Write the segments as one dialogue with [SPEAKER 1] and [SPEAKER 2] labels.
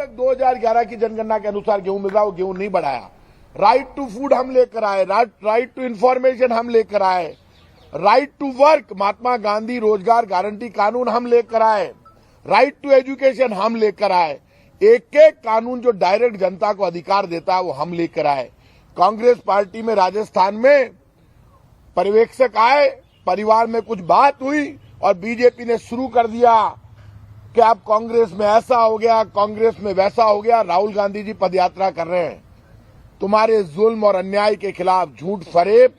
[SPEAKER 1] तक 2011 की जनगणना के अनुसार गेहूं मिल रहा वो गेहूं नहीं बढ़ाया। राइट टू फूड हम लेकर आए, राइट टू इंफॉर्मेशन हम लेकर आए, right to work Mahatma Gandhi रोजगार गारंटी कानून हम लेकर आए, राइट टू एजुकेशन हम लेकर आए। एक एक कानून जो डायरेक्ट जनता को अधिकार देता है वो हम लेकर आए। कांग्रेस पार्टी में राजस्थान में पर्यवेक्षक आए, परिवार में कुछ बात हुई और बीजेपी ने शुरू कर दिया कि अब कांग्रेस में ऐसा हो गया, कांग्रेस में वैसा हो गया। राहुल गांधी जी पदयात्रा कर रहे हैं। तुम्हारे जुल्म और अन्याय के खिलाफ, झूठ फरेब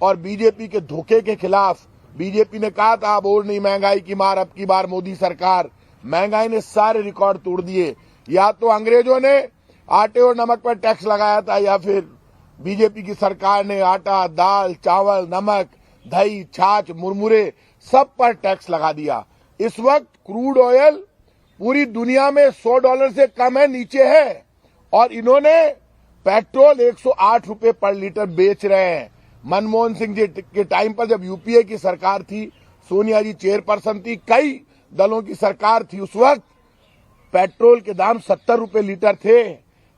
[SPEAKER 1] और बीजेपी के धोखे के खिलाफ। बीजेपी ने कहा था अब और नहीं महंगाई की मार, अब की बार मोदी सरकार। महंगाई ने सारे रिकॉर्ड तोड़ दिए। या तो अंग्रेजों ने आटे और नमक पर टैक्स लगाया था या फिर बीजेपी की सरकार ने आटा, दाल, चावल, नमक, दही, छाछ, मुरमुरे सब पर टैक्स लगा दिया। इस वक्त क्रूड ऑयल पूरी दुनिया में $100 से कम है, नीचे है। और इन्होंने पेट्रोल 108 रुपए पर लीटर बेच रहे हैं। मनमोहन सिंह जी के टाइम पर जब यूपीए की सरकार थी, सोनिया जी चेयरपर्सन थी, कई दलों की सरकार थी, उस वक्त पेट्रोल के दाम 70 रुपए लीटर थे।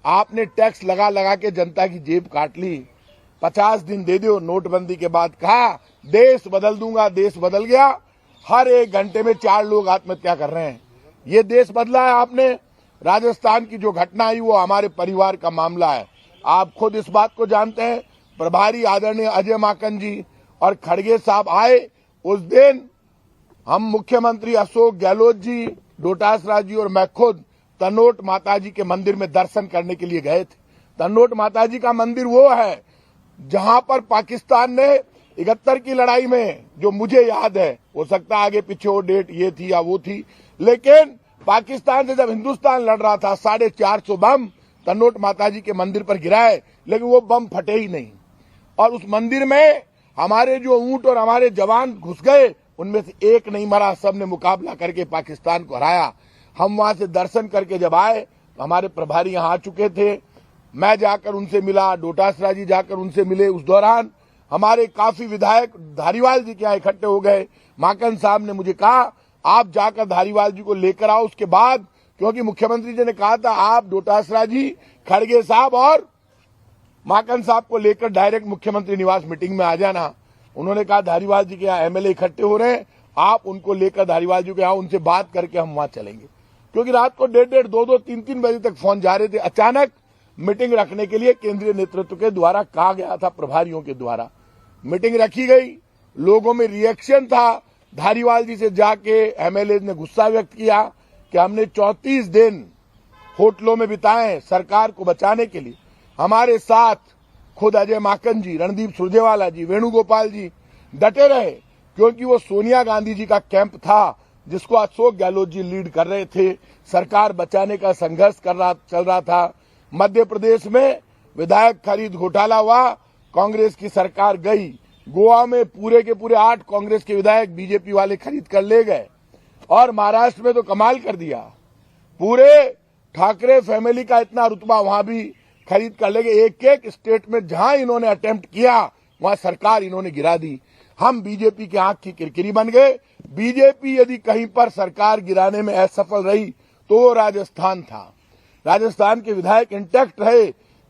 [SPEAKER 1] आपने टैक्स लगा लगा के जनता की जेब काट ली। 50 दिन दे दो। नोटबंदी के बाद कहा देश बदल दूंगा, देश बदल गया। हर 1 घंटे में 4 लोग आत्महत्या कर रहे हैं। ये देश बदला है आपने। राजस्थान की जो घटना आई वो हमारे परिवार का मामला है। आप खुद इस बात को जानते हैं। प्रभारी आदरणीय अजय माकन जी और खड़गे साहब आए उस दिन, हम मुख्यमंत्री अशोक गहलोत जी, डोटासरा जी और मैं खुद तनोट माताजी के मंदिर में दर्शन करने के लिए गए थे। तनोट माताजी का मंदिर वो है जहां पर पाकिस्तान ने 71 की लड़ाई में, जो मुझे याद है, हो सकता है आगे पीछे वो डेट ये थी या वो थी, लेकिन पाकिस्तान से जब हिंदुस्तान लड़ रहा था 450 बम तनोट माताजी के मंदिर पर गिराए, लेकिन वो बम फटे ही नहीं। और उस मंदिर में हमारे जो ऊंट और हमारे जवान घुस गए, उनमें से एक नहीं मरा, सबने मुकाबला करके पाकिस्तान को हराया। हम वहां से दर्शन करके जब आए तो हमारे प्रभारी यहां आ चुके थे। मैं जाकर उनसे मिला, डोटासरा जी जाकर उनसे मिले। उस दौरान हमारे काफी विधायक धारीवाल जी के यहाँ इकट्ठे हो गए। माकन साहब ने मुझे कहा आप जाकर धारीवाल जी को लेकर आओ। उसके बाद, क्योंकि मुख्यमंत्री जी ने कहा था आप डोटासरा जी, खड़गे साहब और माकन साहब को लेकर डायरेक्ट मुख्यमंत्री निवास मीटिंग में आ जाना। उन्होंने कहा धारीवाल जी के यहाँ एमएलए इकट्ठे हो रहे हैं, आप उनको लेकर धारीवाल जी के यहाँ उनसे बात करके हम वहां चलेंगे। क्योंकि रात को 1:30, 2-2, 3-3 बजे तक फोन जा रहे थे। अचानक मीटिंग रखने के लिए केंद्रीय नेतृत्व के द्वारा कहा गया था, प्रभारियों के द्वारा मीटिंग रखी गई। लोगों में रिएक्शन था। धारीवाल जी से जाके एमएलए ने गुस्सा व्यक्त किया कि हमने 34 दिन होटलों में बिताए सरकार को बचाने के लिए। हमारे साथ खुद अजय माकन जी, रणदीप सुरजेवाला जी, वेणुगोपाल जी डटे रहे, क्योंकि वो सोनिया गांधी जी का कैंप था जिसको अशोक गहलोत जी लीड कर रहे थे। सरकार बचाने का संघर्ष चल रहा था। मध्य प्रदेश में विधायक खरीद घोटाला हुआ, कांग्रेस की सरकार गई। गोवा में पूरे के पूरे 8 कांग्रेस के विधायक बीजेपी वाले खरीद कर ले गए। और महाराष्ट्र में तो कमाल कर दिया, पूरे ठाकरे फैमिली का इतना रुतबा वहां भी खरीद कर ले गए। एक एक स्टेट में जहां इन्होंने अटेम्प्ट किया वहां सरकार इन्होंने गिरा दी। हम बीजेपी की आंख की किरकिरी बन गए। बीजेपी यदि कहीं पर सरकार गिराने में असफल रही तो वो राजस्थान था। राजस्थान के विधायक इंटैक्ट रहे।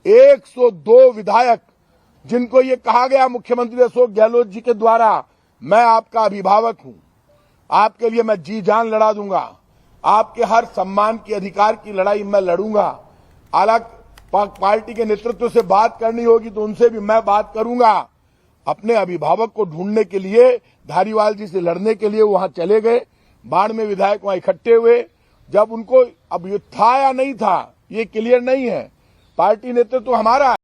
[SPEAKER 1] 102 विधायक जिनको ये कहा गया मुख्यमंत्री अशोक गहलोत जी के द्वारा, मैं आपका अभिभावक हूं, आपके लिए मैं जी जान लड़ा दूंगा, आपके हर सम्मान की अधिकार की लड़ाई मैं लड़ूंगा। अलग पार्टी के नेतृत्व से बात करनी होगी तो उनसे भी मैं बात करूंगा। अपने अभिभावक को ढूंढने के लिए, धारीवाल जी से लड़ने के लिए वहां चले गए। बाढ़ में विधायक वहां इकट्ठे हुए। जब उनको, अब ये था या नहीं था ये क्लियर नहीं है, पार्टी नेतृत्व हमारा है।